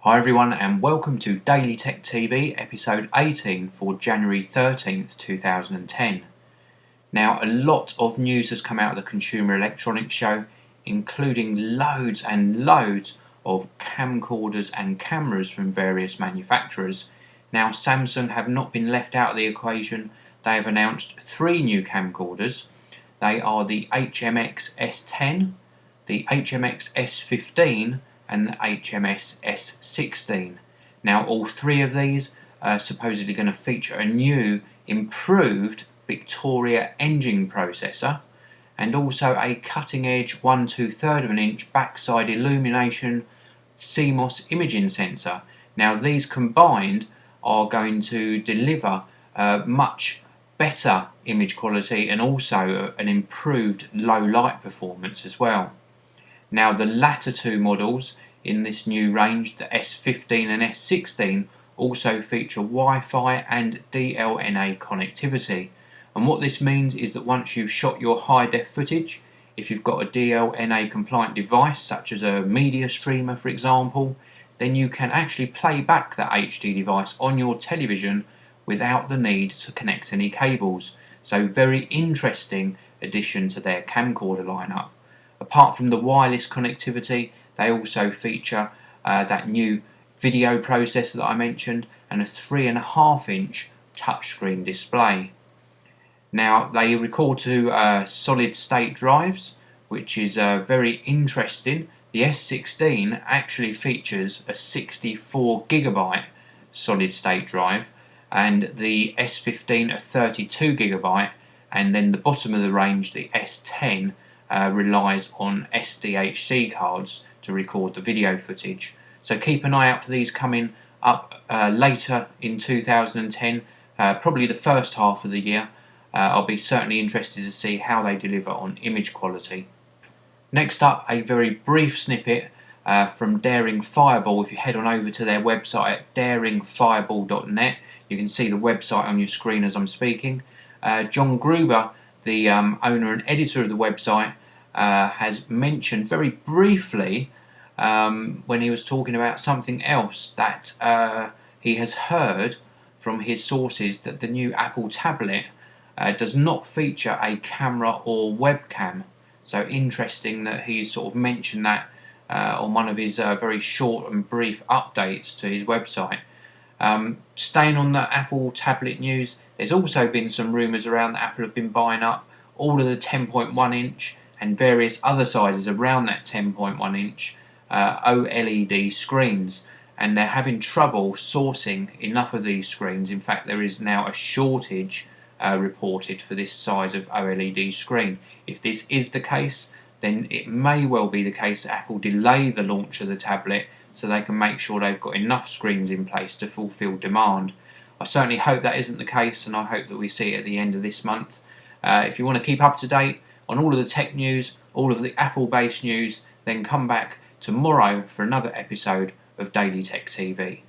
Hi everyone and welcome to Daily Tech TV episode 18 for January 13th 2010. Now a lot of news has come out of the Consumer Electronics Show, including loads and loads of camcorders and cameras from various manufacturers. Now Samsung have not been left out of the equation. They have announced 3 new camcorders. They are the HMX S10, the HMX S15 and the HMS S16. Now all 3 of these are supposedly going to feature a new improved Victoria engine processor and also a cutting edge 1 2/3 of an inch backside illumination CMOS imaging sensor. Now these combined are going to deliver much better image quality and also an improved low light performance as well. Now the latter 2 models in this new range, the S15 and S16, also feature Wi-Fi and DLNA connectivity. And what this means is that once you've shot your high-def footage, if you've got a DLNA compliant device such as a media streamer for example, then you can actually play back that HD device on your television without the need to connect any cables. So very interesting addition to their camcorder lineup. Apart from the wireless connectivity, they also feature that new video processor that I mentioned and a 3.5 inch touchscreen display. Now they record to solid state drives, which is very interesting. The S16 actually features a 64GB solid state drive and the S15 a 32GB, and then the bottom of the range, the S10, relies on SDHC cards to record the video footage. So keep an eye out for these coming up later in 2010, probably the first half of the year. I'll be certainly interested to see how they deliver on image quality. Next up, a very brief snippet from Daring Fireball. If you head on over to their website at daringfireball.net, you can see the website on your screen as I'm speaking. John Gruber, the owner and editor of the website, has mentioned very briefly when he was talking about something else that he has heard from his sources, that the new Apple tablet does not feature a camera or webcam. So interesting that he's sort of mentioned that on one of his very short and brief updates to his website. Staying on the Apple tablet news, there's also been some rumours around that Apple have been buying up all of the 10.1 inch and various other sizes around that 10.1 inch OLED screens, and they're having trouble sourcing enough of these screens. In fact, there is now a shortage reported for this size of OLED screen. If this is the case, then it may well be the case that Apple delay the launch of the tablet so they can make sure they've got enough screens in place to fulfill demand. I certainly hope that isn't the case, and I hope that we see it at the end of this month. If you want to keep up to date on all of the tech news, all of the Apple-based news, then come back tomorrow for another episode of Daily Tech TV.